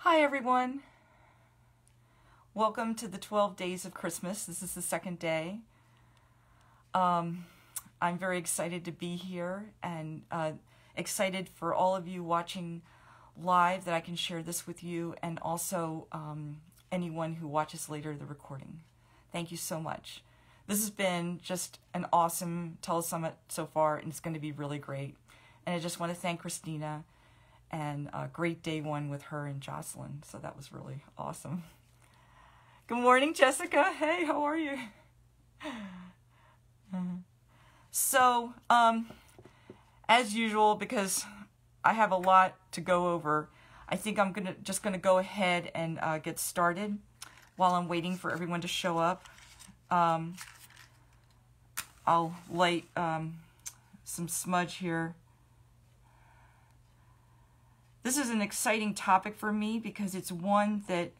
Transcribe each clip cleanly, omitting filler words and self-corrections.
Hi everyone. Welcome to the 12 days of Christmas. This is the second day. I'm very excited to be here and excited for all of you watching live that I can share this with you, and also anyone who watches later the recording. Thank you so much. This has been just an awesome telesummit so far, and it's going to be really great. And I just want to thank Christina and a great day one with her and Jocelyn. So that was really awesome. Good morning, Jessica. Hey, how are you? So, as usual, because I have a lot to go over, I think I'm just gonna go ahead and get started while I'm waiting for everyone to show up. I'll light some smudge here. This is an exciting topic for me because it's one that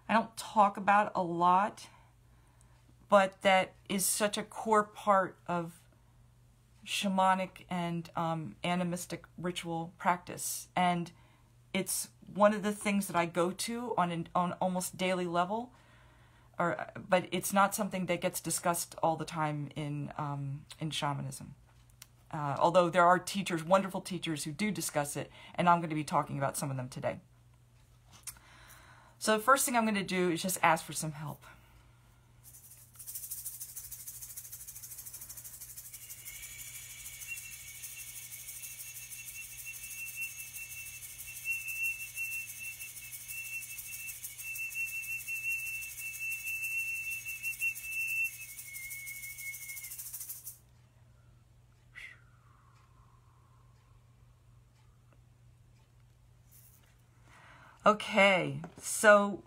I don't talk about a lot, but that is such a core part of shamanic and animistic ritual practice. And it's one of the things that I go to on almost daily level, but it's not something that gets discussed all the time in shamanism. Although there are teachers, wonderful teachers, who do discuss it, and I'm going to be talking about some of them today. So the first thing I'm going to do is just ask for some help. Okay, so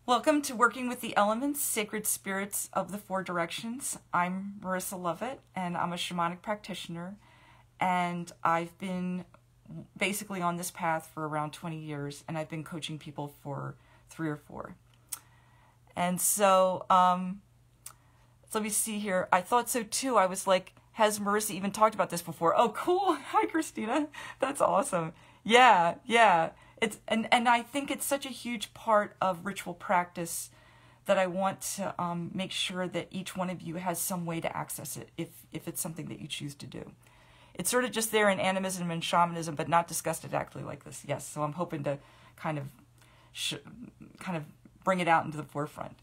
welcome to Working with the Elements, Sacred Spirits of the Four Directions. I'm Marissa Lovett, and I'm a shamanic practitioner, and I've been basically on this path for around 20 years, and I've been coaching people for 3 or 4. And so, let me see here. I thought so too. I was like, has Marissa even talked about this before? Oh, cool. Hi, Christina. That's awesome. Yeah. It's and I think it's such a huge part of ritual practice that I want to make sure that each one of you has some way to access it if it's something that you choose to do. It's sort of just there in animism and shamanism, but not discussed exactly like this. Yes, so I'm hoping to kind of bring it out into the forefront.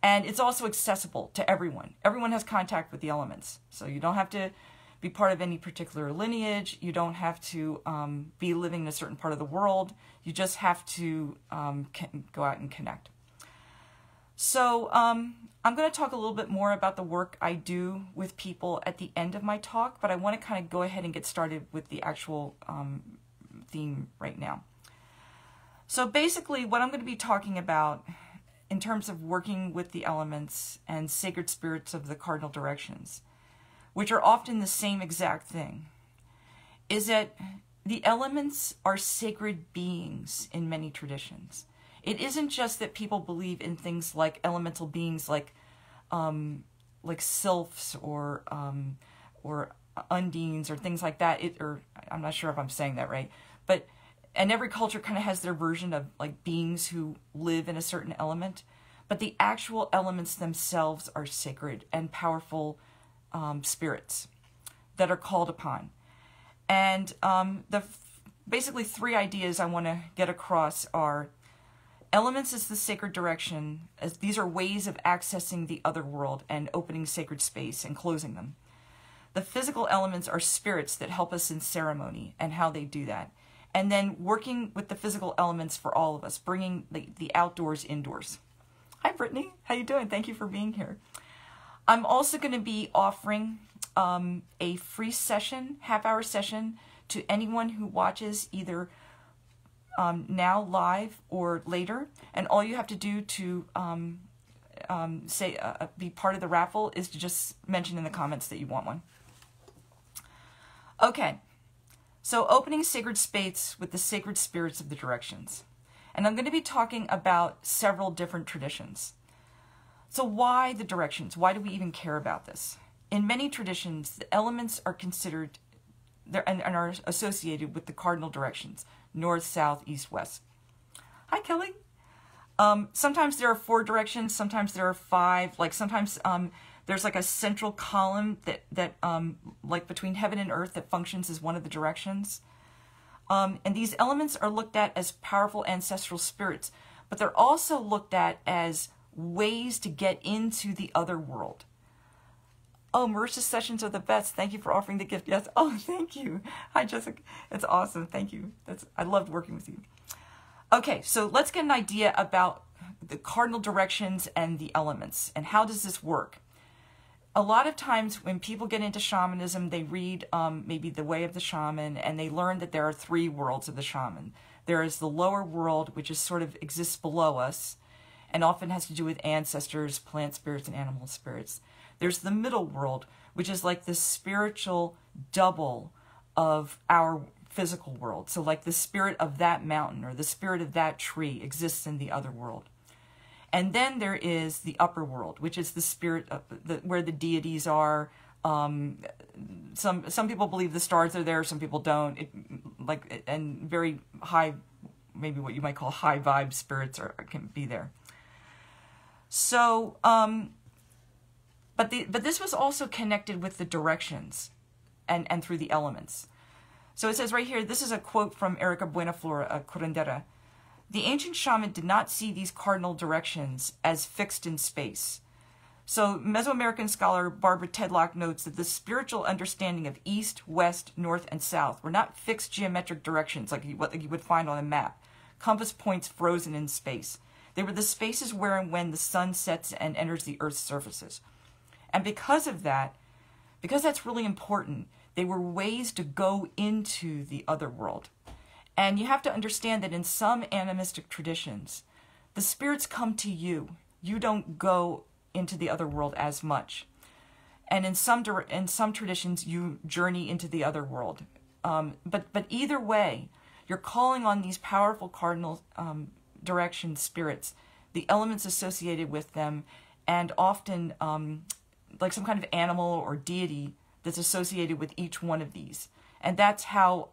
And it's also accessible to everyone. Everyone has contact with the elements, so you don't have to be part of any particular lineage. You don't have to be living in a certain part of the world. You just have to go out and connect. So I'm going to talk a little bit more about the work I do with people at the end of my talk, but I want to kind of go ahead and get started with the actual theme right now. So basically what I'm going to be talking about in terms of working with the elements and sacred spirits of the cardinal directions, which are often the same exact thing, is that the elements are sacred beings in many traditions. It isn't just that people believe in things like elemental beings like sylphs or undines or things like that. I'm not sure if I'm saying that right, and every culture kind of has their version of like beings who live in a certain element, but the actual elements themselves are sacred and powerful spirits that are called upon. And basically 3 ideas I want to get across are: elements is the sacred direction, as these are ways of accessing the other world and opening sacred space and closing them. The physical elements are spirits that help us in ceremony and how they do that. And then working with the physical elements for all of us, bringing the outdoors indoors. Hi, Brittany. How you doing? Thank you for being here. I'm also going to be offering a free session, half-hour session, to anyone who watches either now live or later. And all you have to do to be part of the raffle is to just mention in the comments that you want one. Okay, so opening sacred space with the sacred spirits of the directions. And I'm going to be talking about several different traditions. So why the directions? Why do we even care about this? In many traditions, the elements are considered and are associated with the cardinal directions: north, south, east, west. Hi, Kelly. Sometimes there are 4 directions, sometimes there are 5. Like sometimes there's like a central column that like between heaven and earth that functions as one of the directions. And these elements are looked at as powerful ancestral spirits, but they're also looked at as ways to get into the other world. Oh, Marisha's sessions are the best. Thank you for offering the gift. Yes. Oh, thank you. Hi, Jessica. It's awesome. Thank you. I loved working with you. Okay, so let's get an idea about the cardinal directions and the elements, and how does this work? A lot of times when people get into shamanism, they read maybe The Way of the Shaman, and they learn that there are 3 worlds of the shaman. There is the lower world, which is sort of exists below us, and often has to do with ancestors, plant spirits, and animal spirits. There's the middle world, which is like the spiritual double of our physical world. So like the spirit of that mountain or the spirit of that tree exists in the other world. And then there is the upper world, which is the spirit of where the deities are. Some people believe the stars are there, some people don't. And very high, maybe what you might call high vibe spirits can be there. So, but this was also connected with the directions and through the elements. So it says right here, this is a quote from Erika Buenaflor, Curandera. The ancient shaman did not see these cardinal directions as fixed in space. So Mesoamerican scholar Barbara Tedlock notes that the spiritual understanding of east, west, north, and south were not fixed geometric directions like what you would find on a map, compass points frozen in space. They were the spaces where and when the sun sets and enters the earth's surfaces. And because of that, because that's really important, they were ways to go into the other world. And you have to understand that in some animistic traditions, the spirits come to you. You don't go into the other world as much. And in some traditions, you journey into the other world. But either way, you're calling on these powerful cardinal direction spirits, the elements associated with them, and often like some kind of animal or deity that's associated with each one of these. And that's how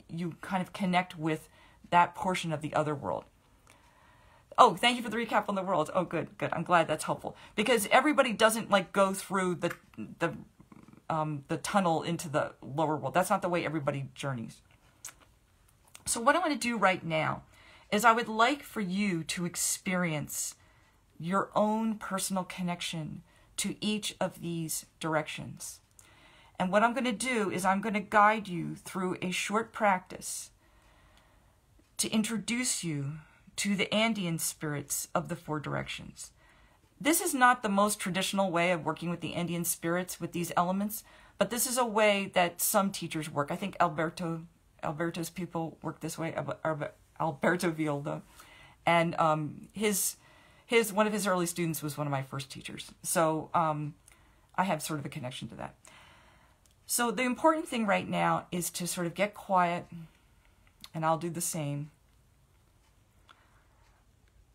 you kind of connect with that portion of the other world. Oh, thank you for the recap on the world. Oh, good. I'm glad that's helpful. Because everybody doesn't like go through the tunnel into the lower world. That's not the way everybody journeys. So what I want to do right now is I would like for you to experience your own personal connection to each of these directions. And what I'm going to do is I'm going to guide you through a short practice to introduce you to the Andean spirits of the 4 directions. This is not the most traditional way of working with the Andean spirits with these elements, but this is a way that some teachers work. I think Alberto's people work this way, Alberto Viola. And one of his early students was one of my first teachers. So I have sort of a connection to that. So the important thing right now is to sort of get quiet, and I'll do the same.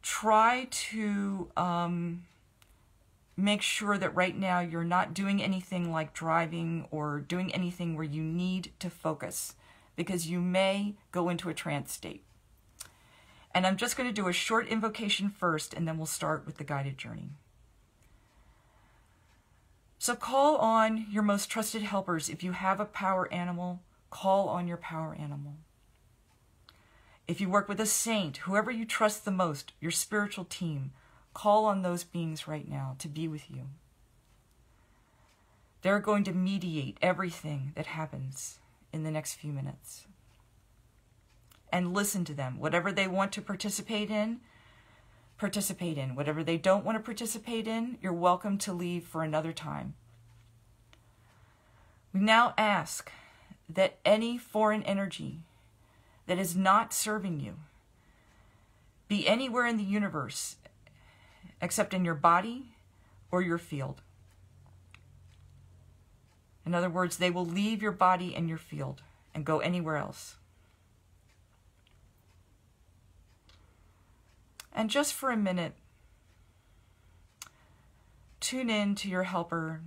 Try to make sure that right now you're not doing anything like driving or doing anything where you need to focus, because you may go into a trance state. And I'm just going to do a short invocation first, and then we'll start with the guided journey. So call on your most trusted helpers. If you have a power animal, call on your power animal. If you work with a saint, whoever you trust the most, your spiritual team, call on those beings right now to be with you. They're going to mediate everything that happens in the next few minutes. And listen to them. Whatever they want to participate in, participate in. Whatever they don't want to participate in, you're welcome to leave for another time. We now ask that any foreign energy that is not serving you be anywhere in the universe except in your body or your field. In other words, they will leave your body and your field and go anywhere else. And just for a minute, tune in to your helper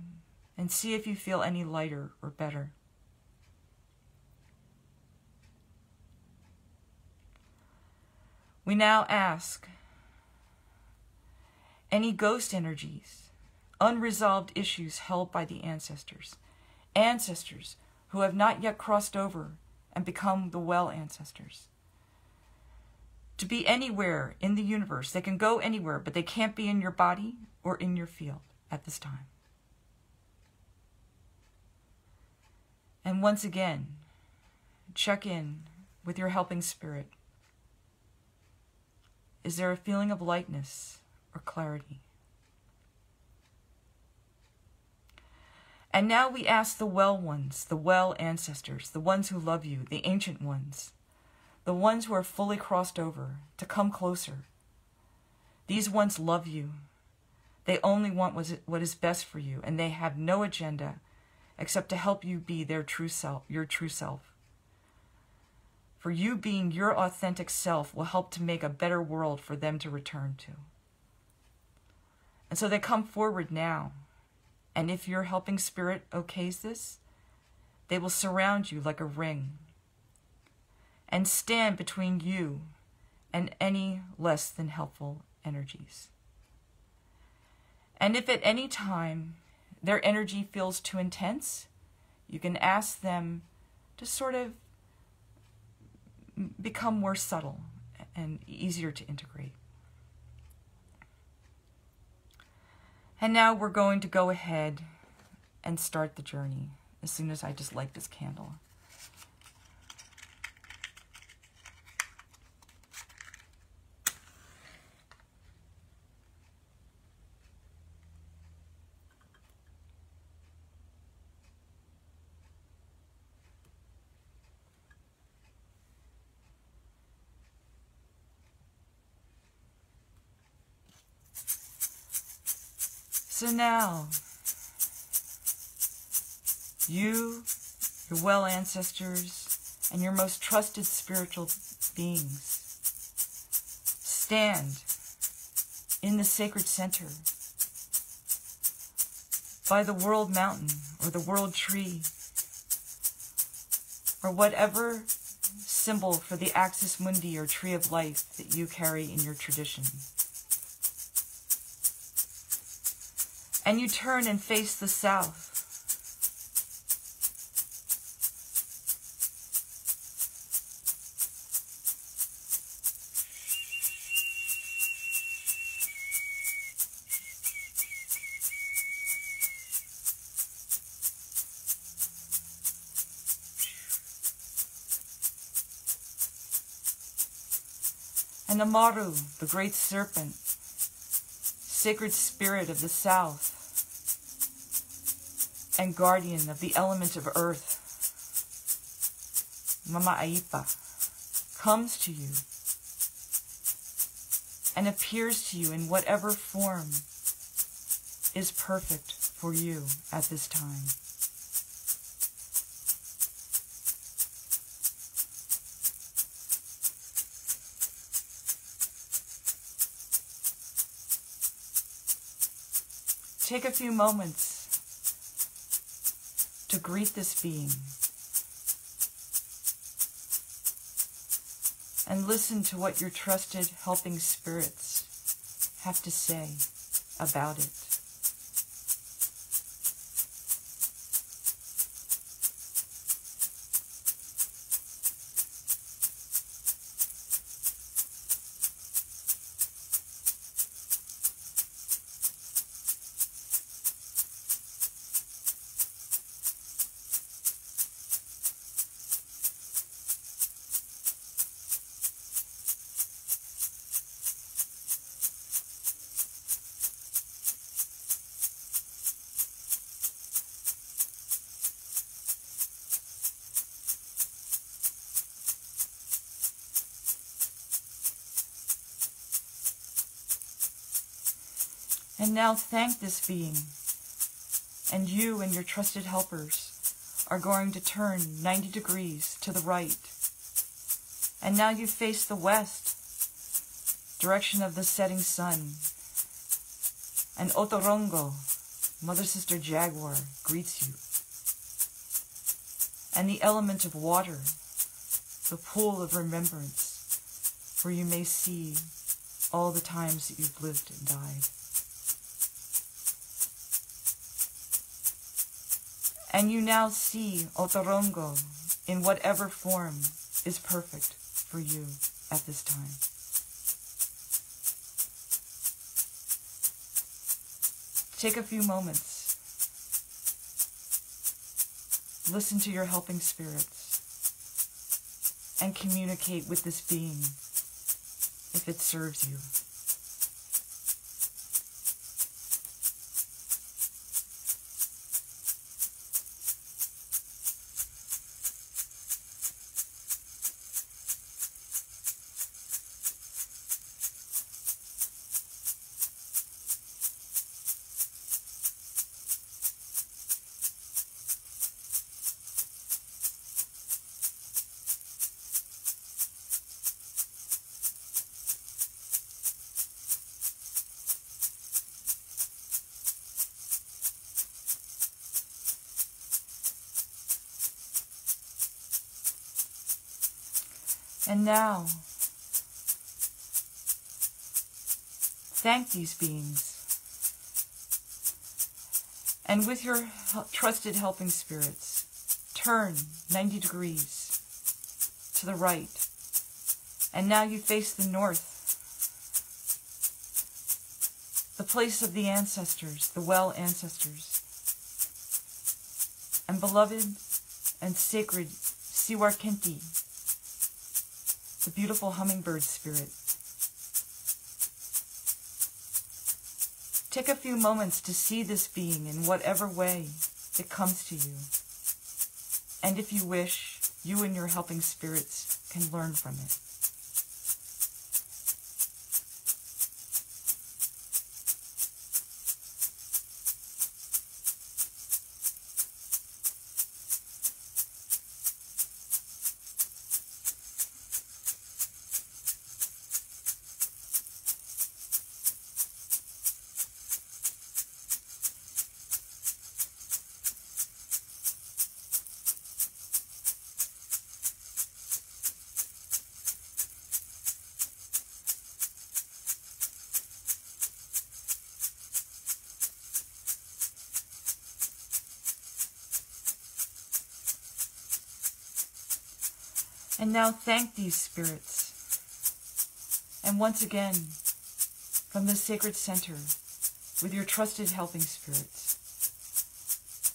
and see if you feel any lighter or better. We now ask any ghost energies, unresolved issues held by the ancestors who have not yet crossed over and become the well ancestors, to be anywhere in the universe. They can go anywhere, but they can't be in your body or in your field at this time. And once again, check in with your helping spirit. Is there a feeling of lightness or clarity? And now we ask the well ones, the well ancestors, the ones who love you, the ancient ones, the ones who are fully crossed over, to come closer. These ones love you. They only want what is best for you, and they have no agenda except to help you be their true self, your true self. For you being your authentic self will help to make a better world for them to return to. And so they come forward now. And if your helping spirit okays this, they will surround you like a ring and stand between you and any less than helpful energies. And if at any time their energy feels too intense, you can ask them to sort of become more subtle and easier to integrate. And now we're going to go ahead and start the journey as soon as I just light this candle. So now, you, your well ancestors, and your most trusted spiritual beings stand in the sacred center by the world mountain or the world tree or whatever symbol for the axis mundi or tree of life that you carry in your tradition. And you turn and face the south. And the Maru, the great serpent, sacred spirit of the south, and guardian of the element of earth, Mama Aipa, comes to you and appears to you in whatever form is perfect for you at this time. Take a few moments to greet this being and listen to what your trusted helping spirits have to say about it. And now thank this being, and you and your trusted helpers are going to turn 90 degrees to the right. And now you face the west, direction of the setting sun. And Otorongo, Mother Sister Jaguar, greets you. And the element of water, the pool of remembrance, where you may see all the times that you've lived and died. And you now see Otorongo in whatever form is perfect for you at this time. Take a few moments. Listen to your helping spirits and communicate with this being if it serves you. And now, thank these beings. And with your trusted helping spirits, turn 90 degrees to the right. And now you face the north, the place of the ancestors, the well ancestors. And beloved and sacred Siwarkenti, the beautiful hummingbird spirit. Take a few moments to see this being in whatever way it comes to you. And if you wish, you and your helping spirits can learn from it. And now thank these spirits. And once again, from the sacred center, with your trusted helping spirits,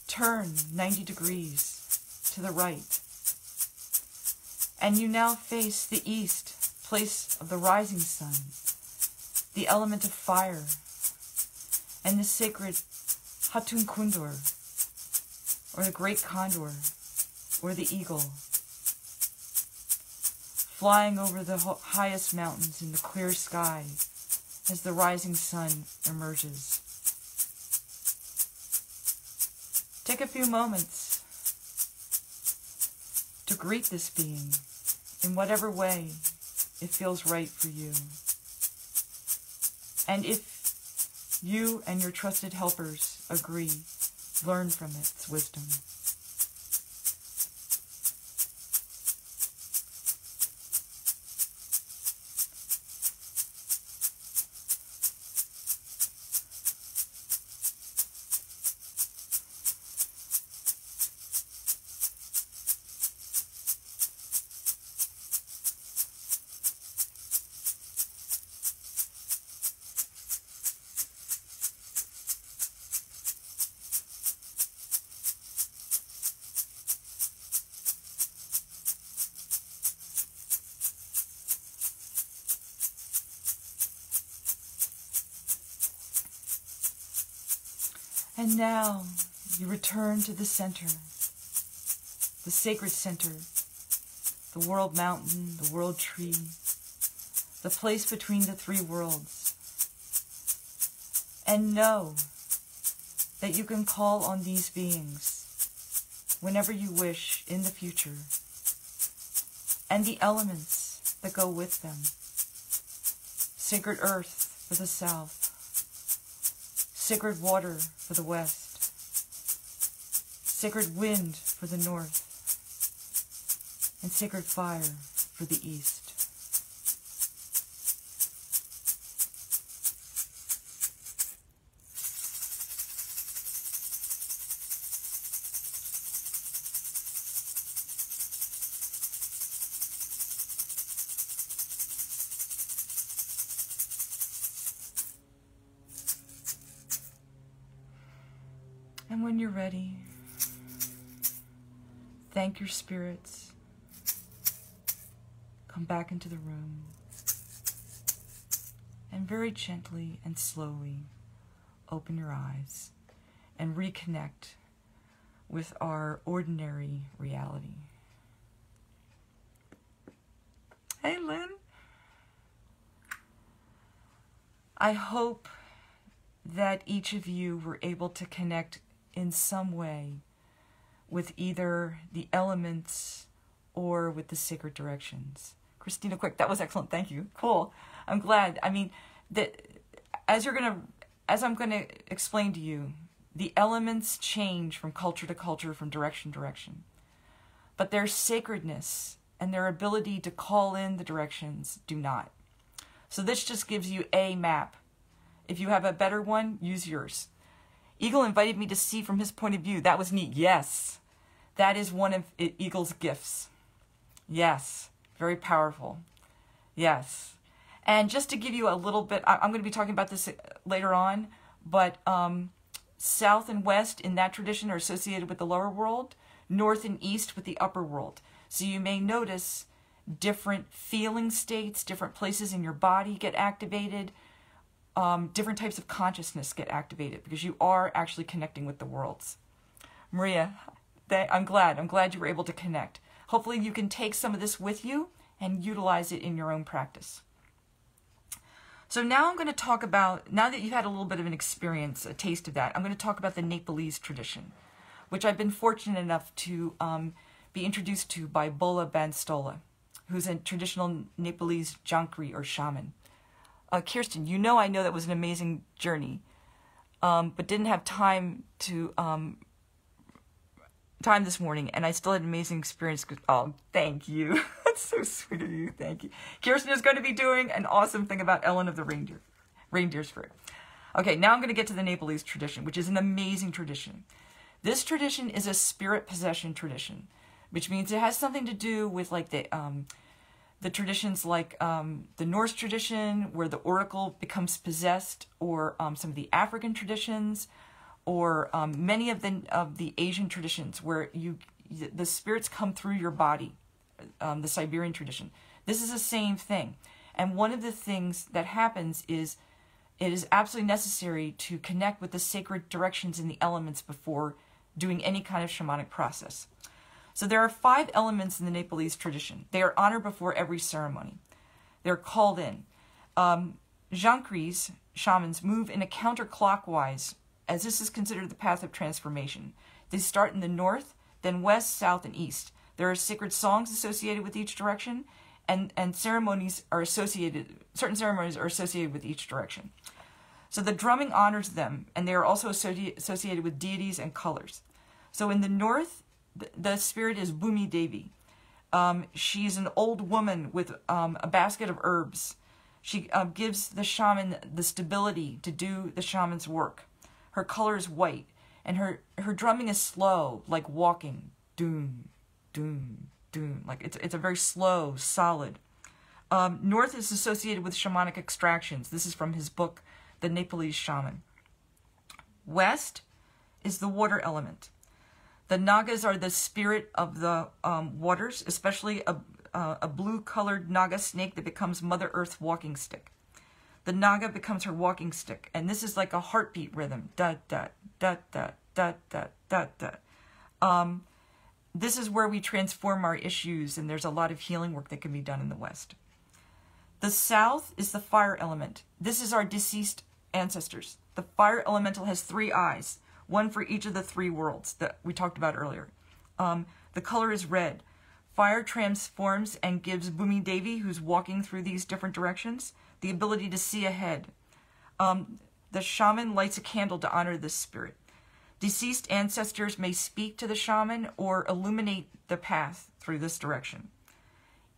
turn 90 degrees to the right. And you now face the east, place of the rising sun, the element of fire, and the sacred Hatun Kundur, or the great condor, or the eagle, flying over the highest mountains in the clear sky as the rising sun emerges. Take a few moments to greet this being in whatever way it feels right for you. And if you and your trusted helpers agree, learn from its wisdom. And now you return to the center, the sacred center, the world mountain, the world tree, the place between the three worlds. And know that you can call on these beings whenever you wish in the future, and the elements that go with them. Sacred earth for the south, sacred water for the west, sacred wind for the north, and sacred fire for the east. And when you're ready, thank your spirits. Come back into the room. And very gently and slowly open your eyes and reconnect with our ordinary reality. Hey, Lynn. I hope that each of you were able to connect in some way with either the elements or with the sacred directions. Christina Quick, that was excellent. Thank you. Cool. I'm glad. I mean, that as I'm gonna explain to you, the elements change from culture to culture, from direction to direction. But their sacredness and their ability to call in the directions do not. So this just gives you a map. If you have a better one, use yours. Eagle invited me to see from his point of view. That was neat. Yes. That is one of Eagle's gifts. Yes. Very powerful. Yes. And just to give you a little bit, I'm going to be talking about this later on, but south and west in that tradition are associated with the lower world, north and east with the upper world. So you may notice different feeling states, different places in your body get activated, different types of consciousness get activated because you are actually connecting with the worlds. Maria, I'm glad you were able to connect. Hopefully you can take some of this with you and utilize it in your own practice. So now I'm going to talk about, now that you've had a little bit of an experience, a taste of that, I'm going to talk about the Nepalese tradition, which I've been fortunate enough to be introduced to by Bhola Banstola, who's a traditional Nepalese jankri or shaman. Kirsten, I know that was an amazing journey, but didn't have time this morning, and I still had an amazing experience. Oh, thank you. That's so sweet of you. Thank you. Kirsten is going to be doing an awesome thing about Ellen of the Reindeer's Fruit. Okay, now I'm going to get to the Nepalese tradition, which is an amazing tradition. This tradition is a spirit possession tradition, which means it has something to do with like the traditions like the Norse tradition, where the oracle becomes possessed, or some of the African traditions, or many of the Asian traditions where the spirits come through your body, the Siberian tradition. This is the same thing. And one of the things that happens is it is absolutely necessary to connect with the sacred directions in the elements before doing any kind of shamanic process. So there are 5 elements in the Nepalese tradition. They are honored before every ceremony. They're called in. Jankris, shamans, move in a counterclockwise, as this is considered the path of transformation. They start in the north, then west, south, and east. There are sacred songs associated with each direction, and ceremonies are associated, certain ceremonies are associated with each direction. So the drumming honors them, and they are also associated with deities and colors. So in the north, the spirit is Bhumi Devi. She's an old woman with a basket of herbs. She gives the shaman the stability to do the shaman's work. Her color is white, and her drumming is slow, like walking. Doom, doom, doom. Like it's a very slow, solid. North is associated with shamanic extractions. This is from his book, The Nepalese Shaman. West is the water element. The Nagas are the spirit of the waters, especially a blue-colored Naga snake that becomes Mother Earth's walking stick. The Naga becomes her walking stick, and this is like a heartbeat rhythm. Da da da da da da da da. This is where we transform our issues, and there's a lot of healing work that can be done in the West. The South is the fire element. This is our deceased ancestors. The fire elemental has 3 eyes, one for each of the 3 worlds that we talked about earlier. The color is red. Fire transforms and gives Bhumi Devi, who's walking through these different directions, the ability to see ahead. The shaman lights a candle to honor this spirit. Deceased ancestors may speak to the shaman or illuminate the path through this direction.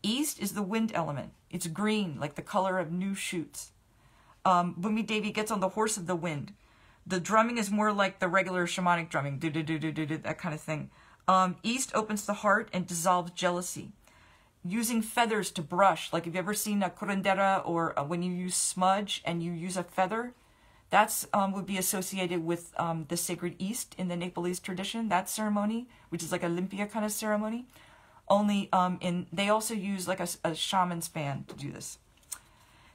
East is the wind element. It's green, like the color of new shoots. Bhumi Devi gets on the horse of the wind. The drumming is more like the regular shamanic drumming, do-do-do-do-do, that kind of thing. East opens the heart and dissolves jealousy. Using feathers to brush, like have you ever seen a Curandera or when you use smudge and you use a feather? That's would be associated with the sacred East in the Nepalese tradition, that ceremony, which is like a limpia kind of ceremony. Only they also use like a shaman's band to do this.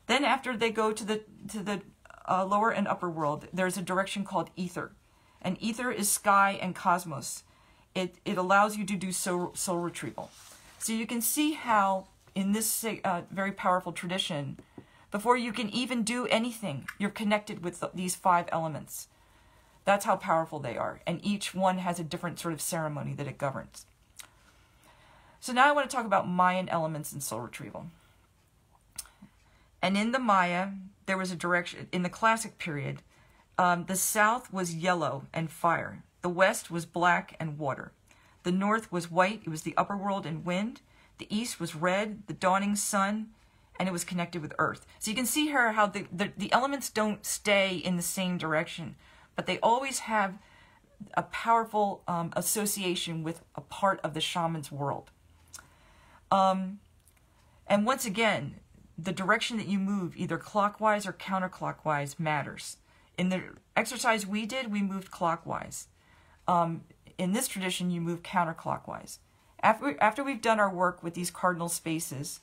Then after they go to the lower and upper world, there's a direction called ether. And ether is sky and cosmos. It allows you to do soul retrieval. So you can see how in this very powerful tradition, before you can even do anything, you're connected with these 5 elements. That's how powerful they are. And each one has a different sort of ceremony that it governs. So now I want to talk about Mayan elements in soul retrieval. And in the Maya, there was a direction, in the classic period, the south was yellow and fire. The west was black and water. The north was white, it was the upper world and wind. The east was red, the dawning sun, and it was connected with earth. So you can see here how the elements don't stay in the same direction, but they always have a powerful association with a part of the shaman's world. And once again, the direction that you move, either clockwise or counterclockwise, matters. In the exercise we did, we moved clockwise. In this tradition, you move counterclockwise. After we've done our work with these cardinal spaces,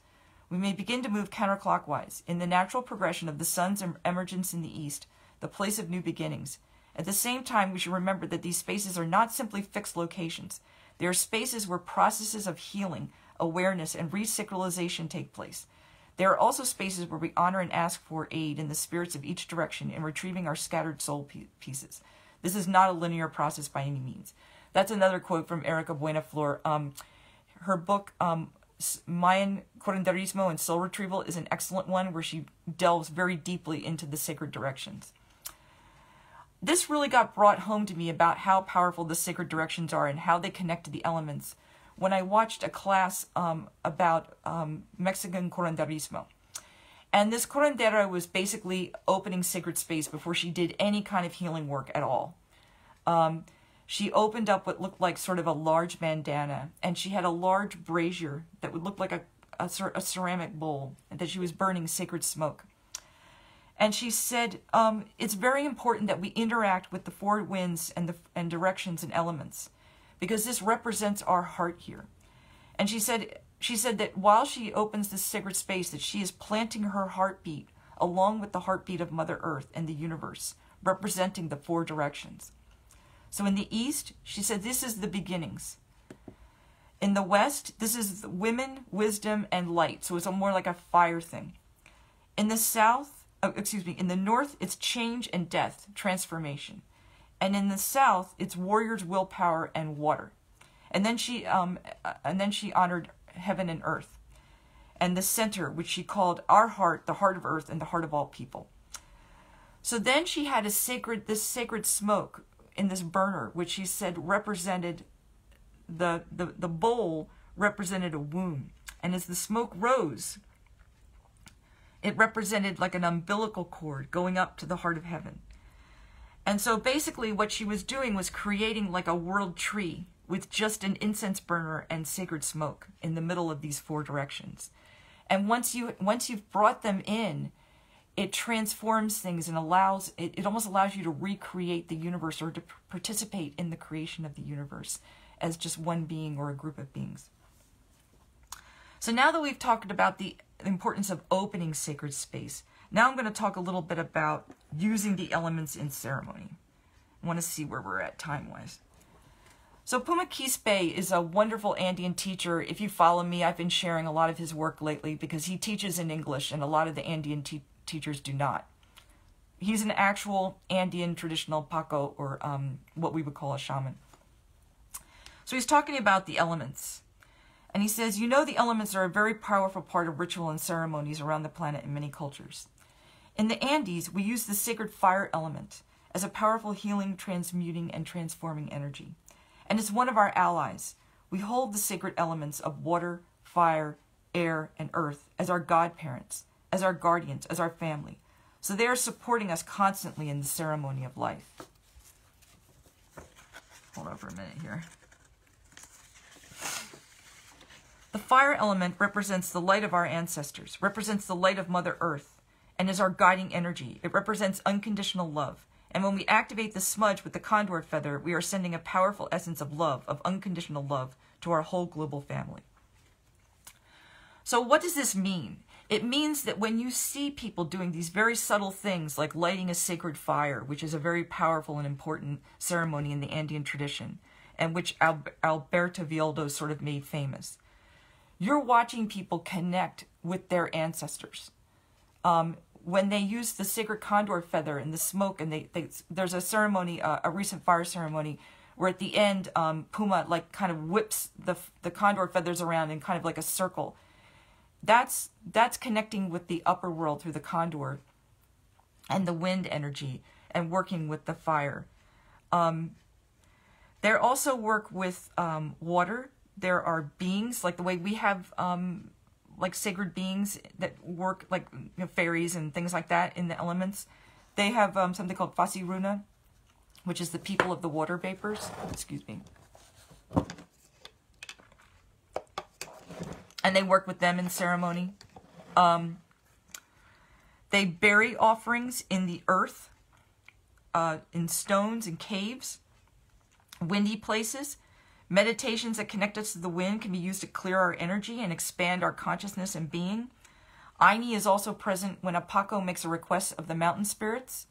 we may begin to move counterclockwise in the natural progression of the sun's emergence in the east, the place of new beginnings. At the same time, we should remember that these spaces are not simply fixed locations. They are spaces where processes of healing, awareness, and resynchronization take place. They are also spaces where we honor and ask for aid in the spirits of each direction in retrieving our scattered soul pieces. This is not a linear process by any means. That's another quote from Erika Buenaflor. Her book, Mayan Curanderismo and Soul Retrieval, is an excellent one where she delves very deeply into the sacred directions. This really got brought home to me about how powerful the sacred directions are and how they connect to the elements when I watched a class about Mexican Curanderismo. And this Curandera was basically opening sacred space before she did any kind of healing work at all. She opened up what looked like sort of a large bandana, and she had a large brazier that would look like a ceramic bowl, and that she was burning sacred smoke. And she said, it's very important that we interact with the 4 winds and directions and elements, because this represents our heart here. And she said that while she opens this sacred space, that she is planting her heartbeat along with the heartbeat of Mother Earth and the universe, representing the 4 directions. So in the east, she said this is the beginnings. In the west, this is women, wisdom, and light. So it's more like a fire thing. In the south, in the north, it's change and death, transformation. And in the south, it's warriors, willpower, and water. And then she honored heaven and earth. And the center, which she called our heart, the heart of earth, and the heart of all people. So then she had this sacred smoke in this burner, which she said represented the bowl represented a womb. And as the smoke rose, it represented like an umbilical cord going up to the heart of heaven. And so basically what she was doing was creating like a world tree with just an incense burner and sacred smoke in the middle of these 4 directions. And once you've brought them in, it transforms things and it almost allows you to recreate the universe or to participate in the creation of the universe as just one being or a group of beings. So now that we've talked about the importance of opening sacred space, now I'm going to talk a little bit about using the elements in ceremony. I want to see where we're at time-wise. So Puma Quispe is a wonderful Andean teacher. If you follow me, I've been sharing a lot of his work lately because he teaches in English and a lot of the Andean teachers do not. He's an actual Andean traditional Paco, or what we would call a shaman. So he's talking about the elements. And he says, you know, the elements are a very powerful part of ritual and ceremonies around the planet in many cultures. In the Andes, we use the sacred fire element as a powerful healing, transmuting, and transforming energy. And it's one of our allies. We hold the sacred elements of water, fire, air, and earth as our godparents, as our guardians, as our family. So they are supporting us constantly in the ceremony of life. Hold on for a minute here. The fire element represents the light of our ancestors, represents the light of Mother Earth, and is our guiding energy. It represents unconditional love. And when we activate the smudge with the condor feather, we are sending a powerful essence of love, of unconditional love, to our whole global family. So what does this mean? It means that when you see people doing these very subtle things like lighting a sacred fire, which is a very powerful and important ceremony in the Andean tradition, and which Alberto Villoldo sort of made famous, you're watching people connect with their ancestors. When they use the sacred condor feather and the smoke, and there's a ceremony, a recent fire ceremony, where at the end, Puma like kind of whips the condor feathers around in kind of like a circle. That's connecting with the upper world through the condor and the wind energy and working with the fire. They also work with water. There are beings, like the way we have like sacred beings that work, like fairies and things like that in the elements. They have something called Fasiruna, which is the people of the water vapors. Excuse me. And they work with them in ceremony. They bury offerings in the earth, in stones and caves, windy places. Meditations that connect us to the wind can be used to clear our energy and expand our consciousness and being. Aini is also present when a Paco makes a request of the mountain spirits.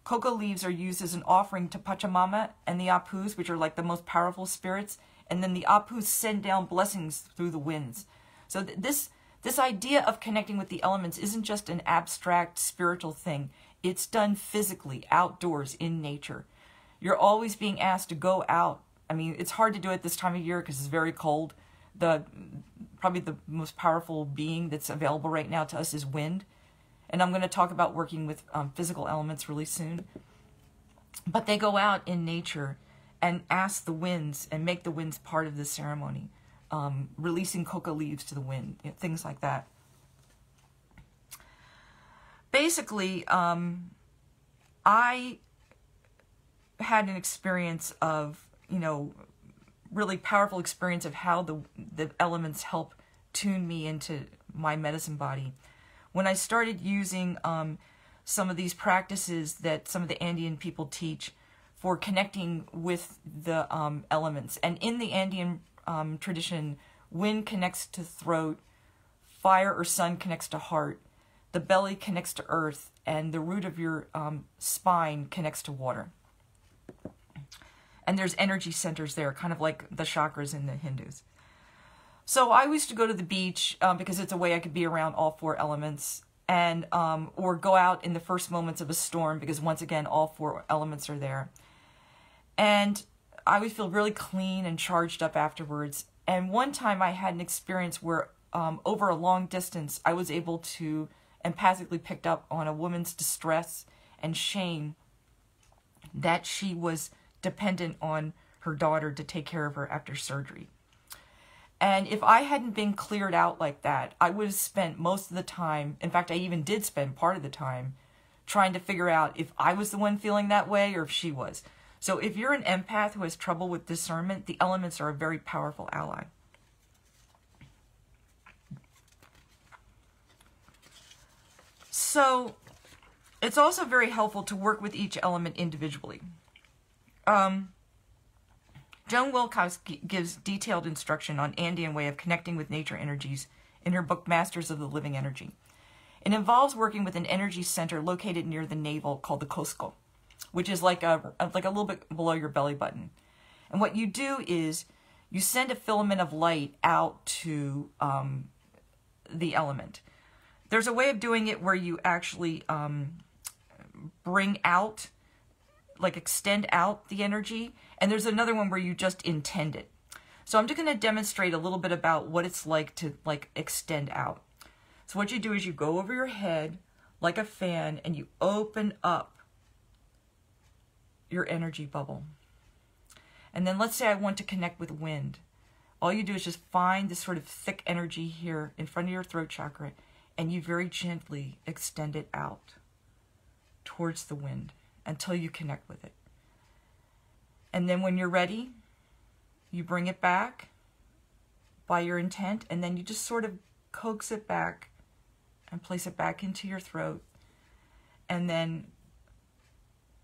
Coca leaves are used as an offering to Pachamama and the Apus, which are like the most powerful spirits. And then the Apus send down blessings through the winds. So this idea of connecting with the elements isn't just an abstract spiritual thing. It's done physically, outdoors, in nature. You're always being asked to go out. I mean, it's hard to do it this time of year because it's very cold. Probably the most powerful being that's available right now to us is wind. And I'm going to talk about working with physical elements really soon. But they go out in nature and ask the winds and make the winds part of the ceremony. Releasing coca leaves to the wind, things like that. Basically, I had an experience of, really powerful experience of how the elements help tune me into my medicine body. When I started using some of these practices that some of the Andean people teach for connecting with the elements. And in the Andean tradition, wind connects to throat, fire or sun connects to heart, the belly connects to earth, and the root of your spine connects to water. And there's energy centers there, kind of like the chakras in the Hindus. So I used to go to the beach because it's a way I could be around all four elements, and or go out in the first moments of a storm because once again, all four elements are there. And I would feel really clean and charged up afterwards. And one time I had an experience where over a long distance, I was able to empathically pick up on a woman's distress and shame that she was dependent on her daughter to take care of her after surgery. And if I hadn't been cleared out like that, I would have spent most of the time, in fact, I even did spend part of the time, trying to figure out if I was the one feeling that way or if she was. So if you're an empath who has trouble with discernment, the elements are a very powerful ally. So it's also very helpful to work with each element individually. Joan Wilcox gives detailed instruction on Andean way of connecting with nature energies in her book, Masters of the Living Energy. It involves working with an energy center located near the navel called the Cosco, which is like a little bit below your belly button. And what you do is you send a filament of light out to the element. There's a way of doing it where you actually bring out, like extend out the energy, and there's another one where you just intend it. So I'm just going to demonstrate a little bit about what it's like to extend out. So what you do is you go over your head like a fan and you open up your energy bubble. And then let's say I want to connect with wind. All you do is just find this sort of thick energy here in front of your throat chakra, and you very gently extend it out towards the wind until you connect with it. And then when you're ready, you bring it back by your intent, and then you just sort of coax it back and place it back into your throat and then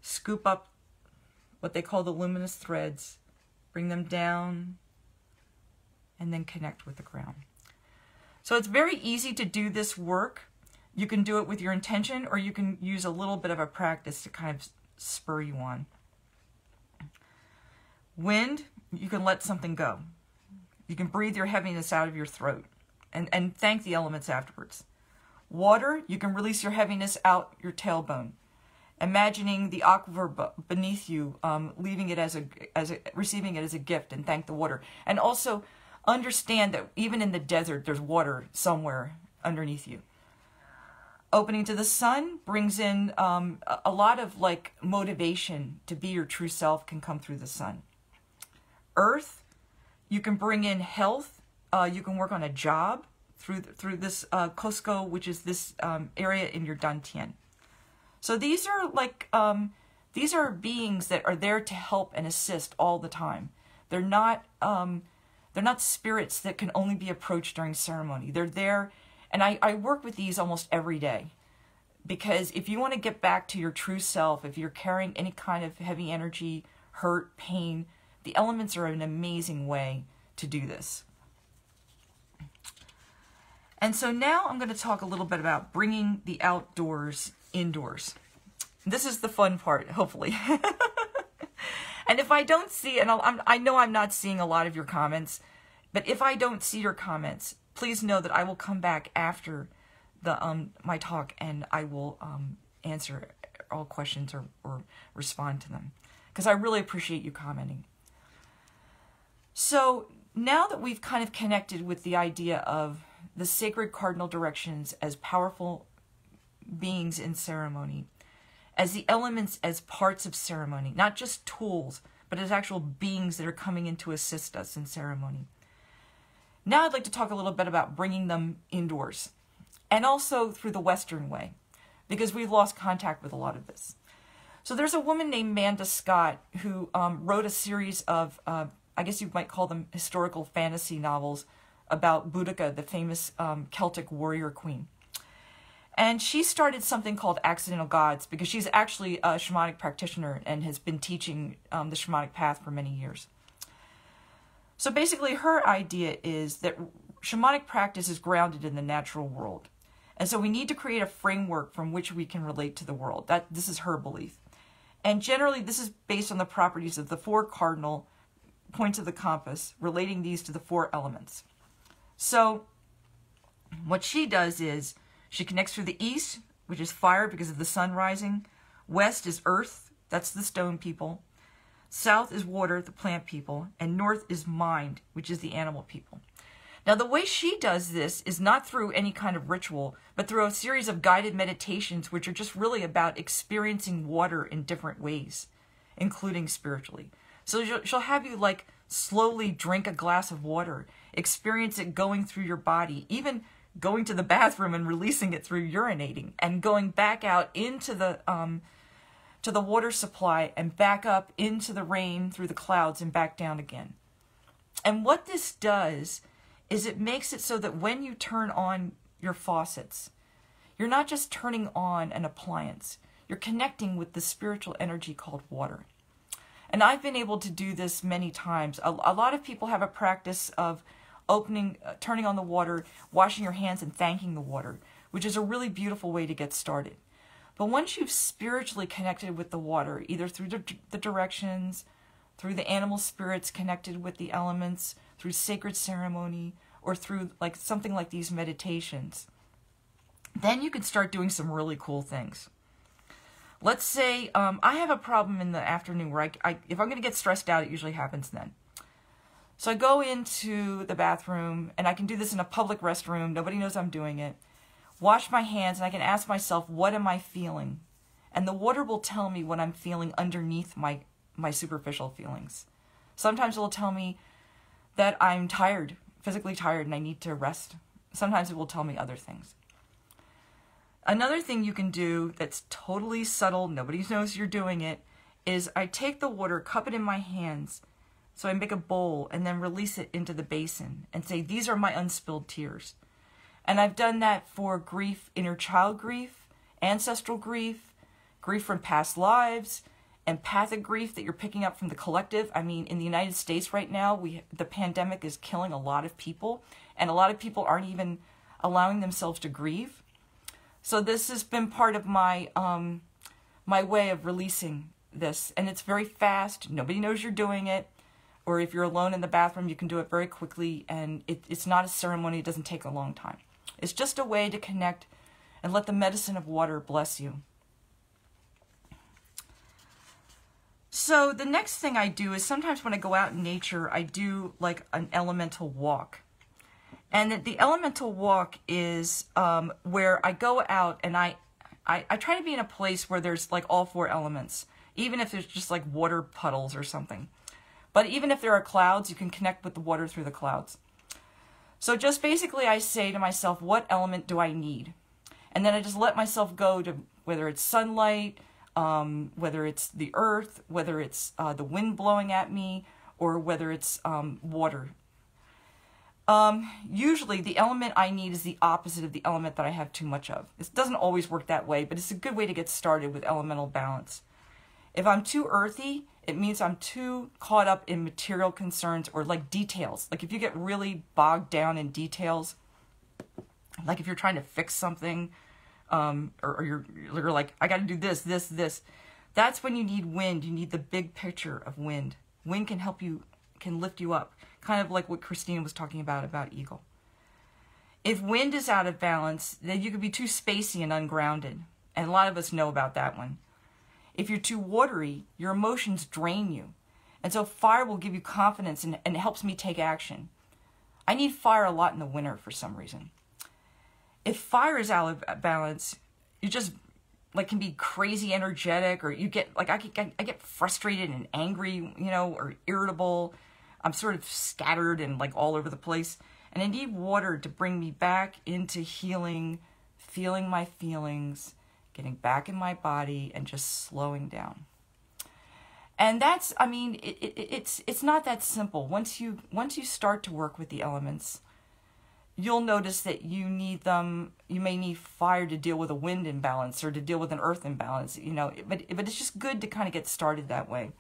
scoop up what they call the luminous threads, bring them down, and then connect with the ground. So it's very easy to do this work. You can do it with your intention, or you can use a little bit of a practice to kind of spur you on. Wind, you can let something go. You can breathe your heaviness out of your throat and thank the elements afterwards. Water, you can release your heaviness out your tailbone, imagining the aquifer beneath you, leaving it receiving it as a gift, and thank the water. And also understand that even in the desert, there's water somewhere underneath you. Opening to the sun brings in a lot of like motivation to be your true self can come through the sun. Earth, you can bring in health. You can work on a job through this Cusco, which is this area in your Dantian. So these are like these are beings that are there to help and assist all the time. They're not spirits that can only be approached during ceremony. They're there, and I work with these almost every day, because if you want to get back to your true self, if you're carrying any kind of heavy energy, hurt, pain, the elements are an amazing way to do this. And so now I'm going to talk a little bit about bringing the outdoors indoors. This is the fun part, hopefully. And if I don't see, and I know I'm not seeing a lot of your comments, but if I don't see your comments, please know that I will come back after the my talk, and I will answer all questions or respond to them, because I really appreciate you commenting. So now that we've kind of connected with the idea of the sacred cardinal directions as powerful beings in ceremony, as the elements as parts of ceremony, not just tools, but as actual beings that are coming in to assist us in ceremony. Now I'd like to talk a little bit about bringing them indoors, and also through the Western way, because we've lost contact with a lot of this. So there's a woman named Manda who wrote a series of, I guess you might call them historical fantasy novels, about Boudica, the famous Celtic warrior queen. And she started something called Accidental Gods, because she's actually a shamanic practitioner and has been teaching the shamanic path for many years. So basically her idea is that shamanic practice is grounded in the natural world. And so we need to create a framework from which we can relate to the world. This is her belief. And generally this is based on the properties of the 4 cardinal points of the compass, relating these to the 4 elements. So what she does is she connects through the east, which is fire because of the sun rising. West is earth, that's the stone people. South is water, the plant people. And north is mind, which is the animal people. Now the way she does this is not through any kind of ritual, but through a series of guided meditations, which are just really about experiencing water in different ways, including spiritually. So she'll have you like slowly drink a glass of water, experience it going through your body, even going to the bathroom and releasing it through urinating, and going back out into the water supply and back up into the rain through the clouds and back down again. And what this does is it makes it so that when you turn on your faucets, you're not just turning on an appliance, you're connecting with the spiritual energy called water. And I've been able to do this many times. A lot of people have a practice of turning on the water, washing your hands and thanking the water, which is a really beautiful way to get started. But once you've spiritually connected with the water, either through the directions, through the animal spirits connected with the elements, through sacred ceremony, or through like something like these meditations, then you can start doing some really cool things. Let's say I have a problem in the afternoon where if I'm going to get stressed out, it usually happens then. So I go into the bathroom, and I can do this in a public restroom. Nobody knows I'm doing it. Wash my hands, and I can ask myself, what am I feeling? And the water will tell me what I'm feeling underneath my superficial feelings. Sometimes it will tell me that I'm tired, physically tired, and I need to rest. Sometimes it will tell me other things. Another thing you can do that's totally subtle, nobody knows you're doing it, is I take the water, cup it in my hands, so I make a bowl, and then release it into the basin and say, these are my unspilled tears. And I've done that for grief, inner child grief, ancestral grief, grief from past lives, empathic grief that you're picking up from the collective. I mean, in the United States right now, the pandemic is killing a lot of people, and a lot of people aren't even allowing themselves to grieve. So this has been part of my my way of releasing this, and it's very fast. Nobody knows you're doing it, or if you're alone in the bathroom, you can do it very quickly, and it's not a ceremony. It doesn't take a long time. It's just a way to connect and let the medicine of water bless you. So the next thing I do is sometimes when I go out in nature, I do like an elemental walk. And the elemental walk is where I go out and I try to be in a place where there's like all four elements, even if there's just like water puddles or something. But even if there are clouds, you can connect with the water through the clouds. So just basically I say to myself, what element do I need? And then I just let myself go to whether it's sunlight, whether it's the earth, whether it's the wind blowing at me, or whether it's water. Usually the element I need is the opposite of the element that I have too much of. It doesn't always work that way, but it's a good way to get started with elemental balance. If I'm too earthy, it means I'm too caught up in material concerns or like details. Like if you get really bogged down in details, like if you're trying to fix something, or you're like, I got to do this, that's when you need wind. You need the big picture of wind. Wind can help you, can lift you up. Kind of like what Christine was talking about eagle. If wind is out of balance, then you could be too spacey and ungrounded. And a lot of us know about that one. If you're too watery, your emotions drain you. And so fire will give you confidence and it helps me take action. I need fire a lot in the winter for some reason. If fire is out of balance, you just like can be crazy energetic, or you get like I get frustrated and angry, you know, or irritable. I'm sort of scattered and like all over the place. And I need water to bring me back into healing, feeling my feelings, getting back in my body, and just slowing down. And that's, I mean, it's not that simple. Once you start to work with the elements, you'll notice that you need them. You may need fire to deal with a wind imbalance or to deal with an earth imbalance, you know, but it's just good to kind of get started that way.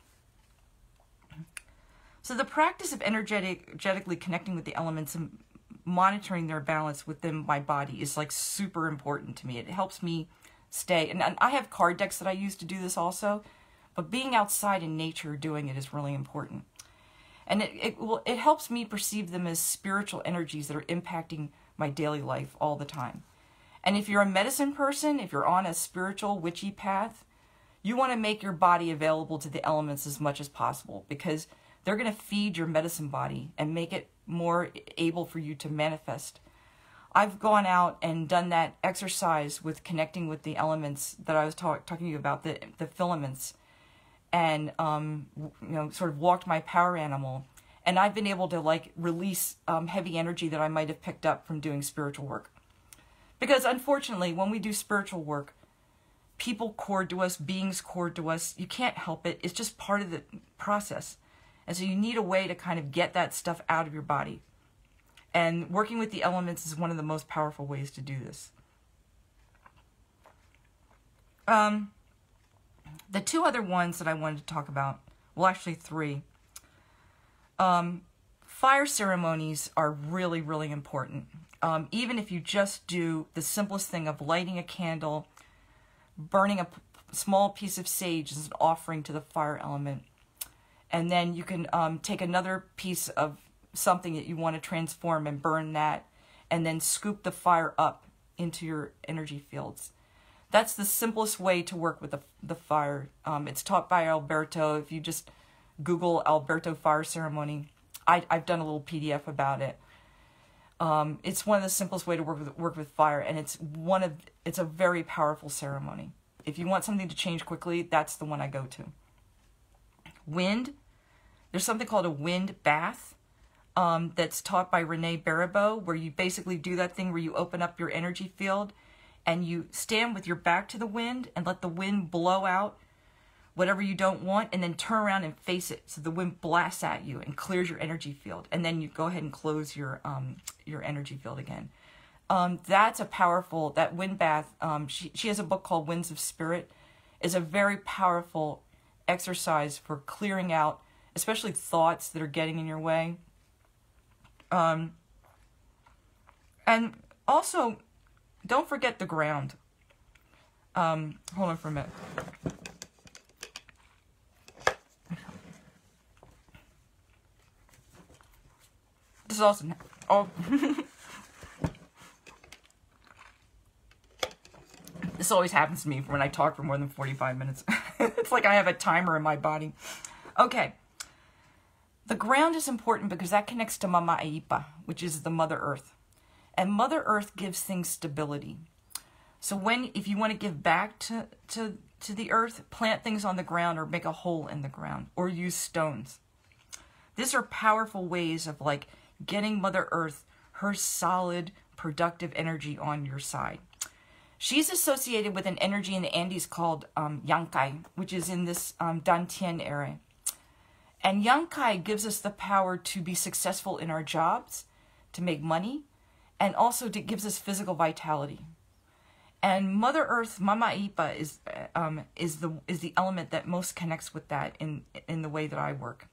So the practice of energetically connecting with the elements and monitoring their balance within my body is like super important to me. It helps me stay, and I have card decks that I use to do this also, but being outside in nature doing it is really important. And it helps me perceive them as spiritual energies that are impacting my daily life all the time. And if you're a medicine person, if you're on a spiritual witchy path, you want to make your body available to the elements as much as possible, because they're going to feed your medicine body and make it more able for you to manifest. I've gone out and done that exercise with connecting with the elements that I was talking to you about, the filaments, and you know, sort of walked my power animal. And I've been able to like release heavy energy that I might have picked up from doing spiritual work. Because unfortunately, when we do spiritual work, people cord to us, beings cord to us. You can't help it. It's just part of the process. And so you need a way to kind of get that stuff out of your body. And working with the elements is one of the most powerful ways to do this. The two other ones that I wanted to talk about, well, actually three. Fire ceremonies are really, really important. Even if you just do the simplest thing of lighting a candle, burning a small piece of sage as an offering to the fire element. And then you can take another piece of something that you want to transform and burn that, and then scoop the fire up into your energy fields. That's the simplest way to work with the fire. It's taught by Alberto. If you just Google Alberto fire ceremony, I've done a little PDF about it. It's one of the simplest way to work with fire, and it's a very powerful ceremony. If you want something to change quickly, that's the one I go to. Wind. There's something called a wind bath that's taught by Renee Baribeau, where you basically do that thing where you open up your energy field and you stand with your back to the wind and let the wind blow out whatever you don't want, and then turn around and face it so the wind blasts at you and clears your energy field, and then you go ahead and close your energy field again. That's a powerful, that wind bath. She has a book called Winds of Spirit. is a very powerful exercise for clearing out, especially thoughts that are getting in your way. And also, don't forget the ground. Hold on for a minute. This is also... Oh. This always happens to me when I talk for more than 45 minutes. It's like I have a timer in my body. Okay. The ground is important because that connects to Mama Aipa, which is the Mother Earth. And Mother Earth gives things stability. So if you want to give back to the earth, plant things on the ground or make a hole in the ground or use stones. These are powerful ways of like getting Mother Earth her solid, productive energy on your side. She's associated with an energy in the Andes called Yankai, which is in this Dantian area. And Yankai gives us the power to be successful in our jobs, to make money, and also gives us physical vitality. And Mother Earth, Mama Ipa, is the element that most connects with that in the way that I work.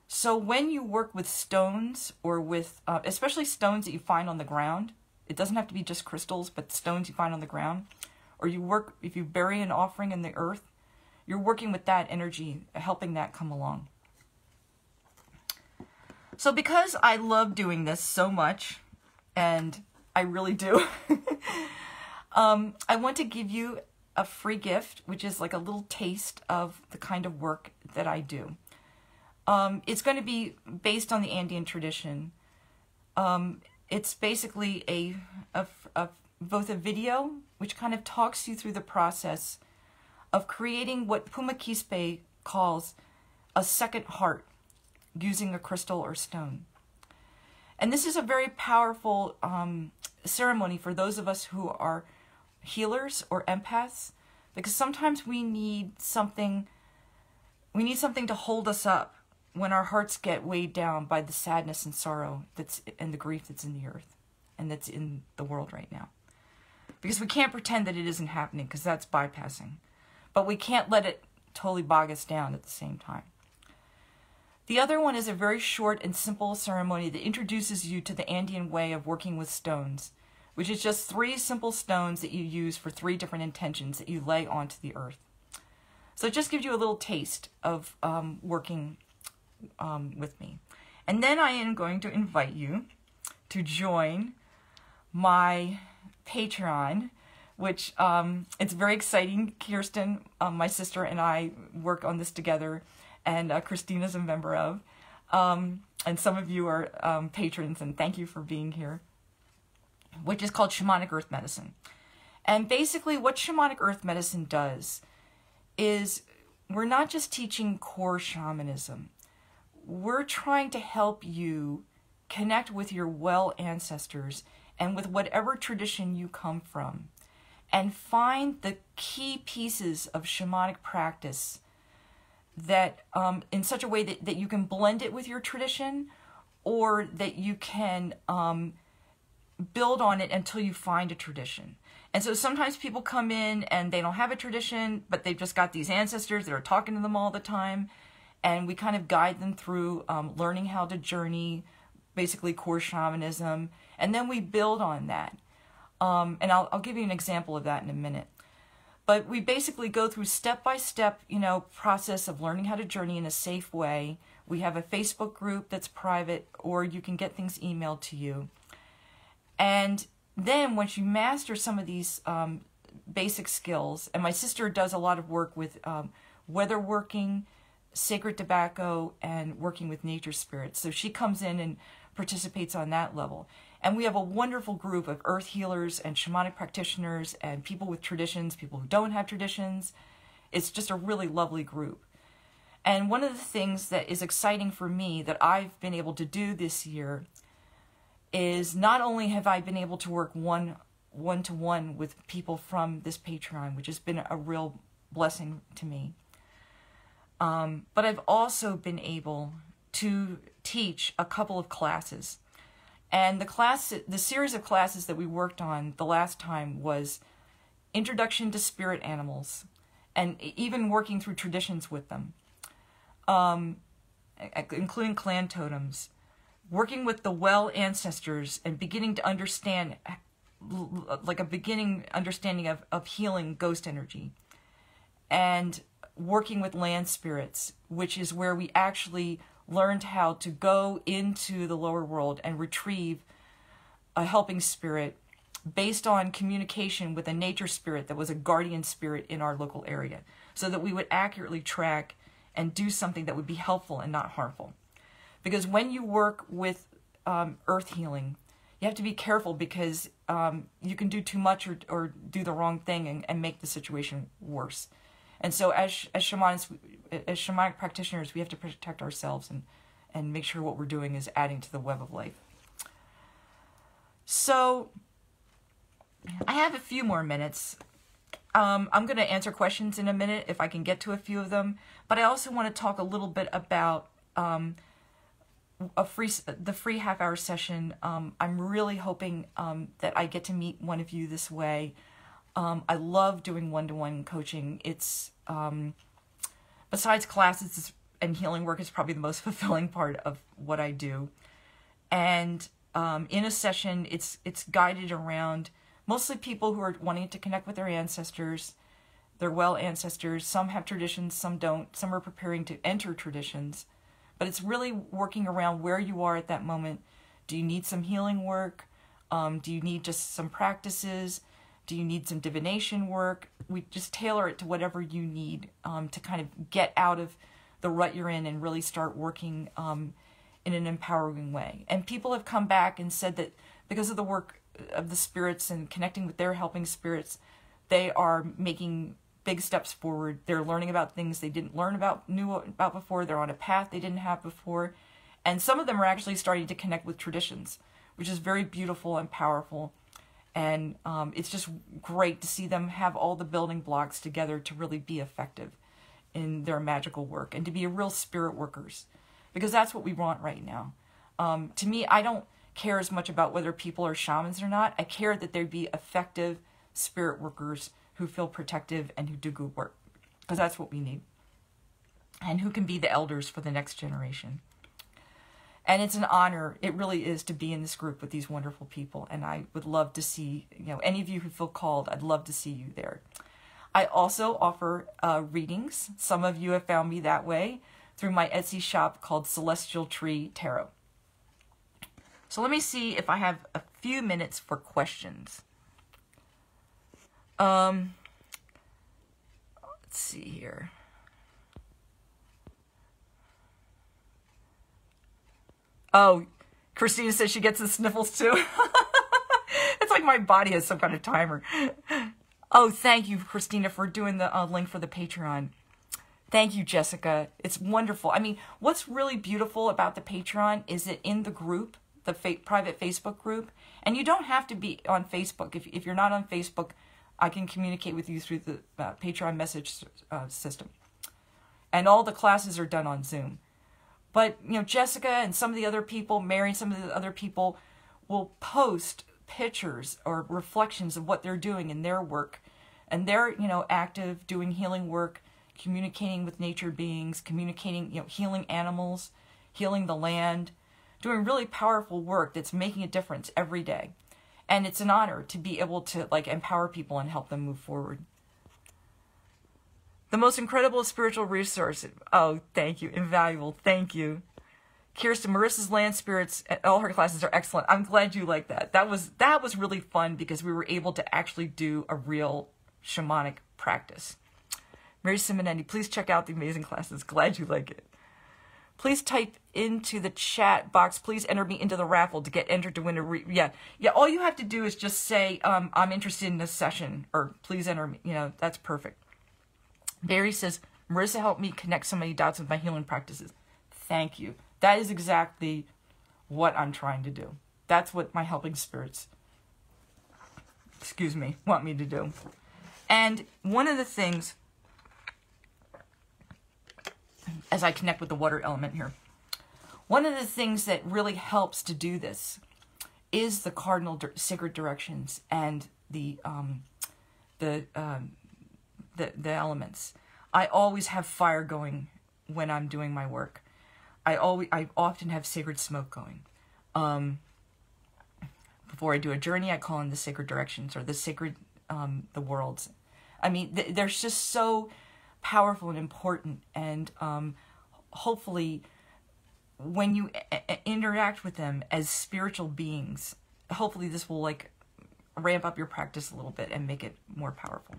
So when you work with stones or with, especially stones that you find on the ground, it doesn't have to be just crystals, but stones you find on the ground, or if you bury an offering in the earth, you're working with that energy, helping that come along. So because I love doing this so much, and I really do, I want to give you a free gift, which is like a little taste of the kind of work that I do. It's going to be based on the Andean tradition. It's basically both a video, which kind of talks you through the process of creating what Puma Quispe calls a second heart using a crystal or stone. And this is a very powerful ceremony for those of us who are healers or empaths, because sometimes we need something to hold us up when our hearts get weighed down by the sadness and sorrow and the grief that's in the earth and that's in the world right now. Because we can't pretend that it isn't happening, because that's bypassing. But we can't let it totally bog us down at the same time. The other one is a very short and simple ceremony that introduces you to the Andean way of working with stones, which is just 3 simple stones that you use for 3 different intentions that you lay onto the earth. So it just gives you a little taste of working with me. And then I am going to invite you to join my Patreon, which it's very exciting. Kirsten, my sister, and I work on this together, and Christina's a member of. And some of you are patrons, and thank you for being here, which is called Shamanic Earth Medicine. And basically what Shamanic Earth Medicine does is we're not just teaching core shamanism. We're trying to help you connect with your well ancestors and with whatever tradition you come from, and find the key pieces of shamanic practice that in such a way that you can blend it with your tradition, or that you can build on it until you find a tradition. And so sometimes people come in and they don't have a tradition, but they've just got these ancestors that are talking to them all the time. And we kind of guide them through learning how to journey, basically core shamanism. And then we build on that. And I'll give you an example of that in a minute. But we basically go through step-by-step, process of learning how to journey in a safe way. We have a Facebook group that's private, or you can get things emailed to you. And then once you master some of these basic skills, and my sister does a lot of work with weather working, sacred tobacco, and working with nature spirits. So she comes in and participates on that level. And we have a wonderful group of earth healers and shamanic practitioners and people with traditions, people who don't have traditions. It's just a really lovely group. And one of the things that is exciting for me that I've been able to do this year is not only have I been able to work one-to-one with people from this Patreon, which has been a real blessing to me, but I've also been able to teach a couple of classes. And the series of classes that we worked on the last time was Introduction to Spirit Animals and even working through traditions with them, including clan totems, working with the well ancestors and beginning to understand, like a beginning understanding of healing ghost energy, and working with land spirits, which is where we actually learned how to go into the lower world and retrieve a helping spirit based on communication with a nature spirit that was a guardian spirit in our local area, so that we would accurately track and do something that would be helpful and not harmful. Because when you work with earth healing, you have to be careful, because you can do too much or do the wrong thing and make the situation worse. And so as shamans, as shamanic practitioners, we have to protect ourselves and make sure what we're doing is adding to the web of life. So I have a few more minutes. I'm going to answer questions in a minute if I can get to a few of them. But I also want to talk a little bit about the free half-hour session. I'm really hoping that I get to meet one of you this way. I love doing one-to-one coaching. It's besides classes and healing work, is probably the most fulfilling part of what I do. And in a session, it's guided around mostly people who are wanting to connect with their ancestors, their well ancestors. Some have traditions, some don't. Some are preparing to enter traditions. But it's really working around where you are at that moment. Do you need some healing work? Do you need just some practices? Do you need some divination work? We just tailor it to whatever you need to kind of get out of the rut you're in and really start working in an empowering way. And people have come back and said that because of the work of the spirits and connecting with their helping spirits, they are making big steps forward. They're learning about things they didn't knew about before. They're on a path they didn't have before. And some of them are actually starting to connect with traditions, which is very beautiful and powerful. And it's just great to see them have all the building blocks together to really be effective in their magical work and to be real spirit workers, because that's what we want right now. To me, I don't care as much about whether people are shamans or not. I care that they be effective spirit workers who feel protective and who do good work, because that's what we need, and who can be the elders for the next generation. And it's an honor, it really is, to be in this group with these wonderful people. And I would love to see, any of you who feel called, I'd love to see you there. I also offer readings. Some of you have found me that way through my Etsy shop called Celestial Tree Tarot. So let me see if I have a few minutes for questions. Let's see here. Oh, Christina says she gets the sniffles too. It's like my body has some kind of timer. Oh, thank you, Christina, for doing the link for the Patreon. Thank you, Jessica. It's wonderful. I mean, what's really beautiful about the Patreon is that in the group, the private Facebook group, and you don't have to be on Facebook. If you're not on Facebook, I can communicate with you through the Patreon message system. And all the classes are done on Zoom. But, Jessica and some of the other people, Mary and some of the other people will post pictures or reflections of what they're doing in their work. And they're, active, doing healing work, communicating with nature beings, communicating, healing animals, healing the land, doing really powerful work that's making a difference every day. And it's an honor to be able to, empower people and help them move forward. The most incredible spiritual resource. Oh, thank you. Invaluable. Thank you. Kirsten, Marissa's land spirits, all her classes are excellent. I'm glad you like that. That was really fun because we were able to actually do a real shamanic practice. Mary Simonetti, please check out the amazing classes. Glad you like it. Please type into the chat box, please enter me into the raffle to get entered to win a yeah, all you have to do is just say, I'm interested in this session, or please enter me, that's perfect. Barry says, Marissa helped me connect so many dots with my healing practices. Thank you. That is exactly what I'm trying to do. That's what my helping spirits, want me to do. And one of the things, as I connect with the water element here, one of the things that really helps to do this is the cardinal sacred directions and the the elements. I always have fire going when I'm doing my work. I often have sacred smoke going. Before I do a journey, I call in the sacred directions or the sacred, the worlds. I mean, they're just so powerful and important. And hopefully, when you interact with them as spiritual beings, hopefully this will like ramp up your practice a little bit and make it more powerful.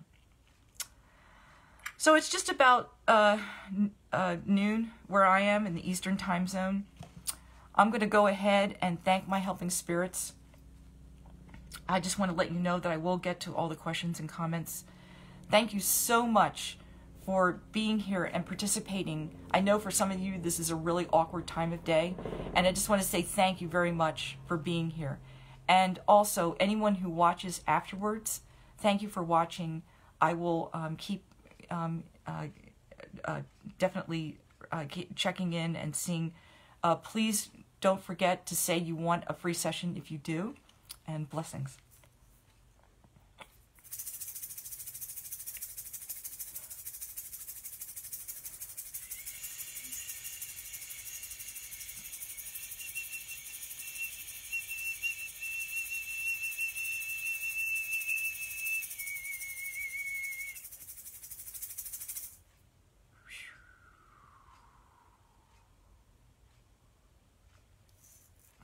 So it's just about noon where I am in the Eastern time zone. I'm going to go ahead and thank my helping spirits. I just want to let you know that I will get to all the questions and comments. Thank you so much for being here and participating. I know for some of you this is a really awkward time of day, and I just want to say thank you very much for being here. And also, anyone who watches afterwards, thank you for watching. I will keep definitely keep checking in and seeing. Please don't forget to say you want a free session if you do, and blessings.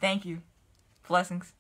Thank you. Blessings.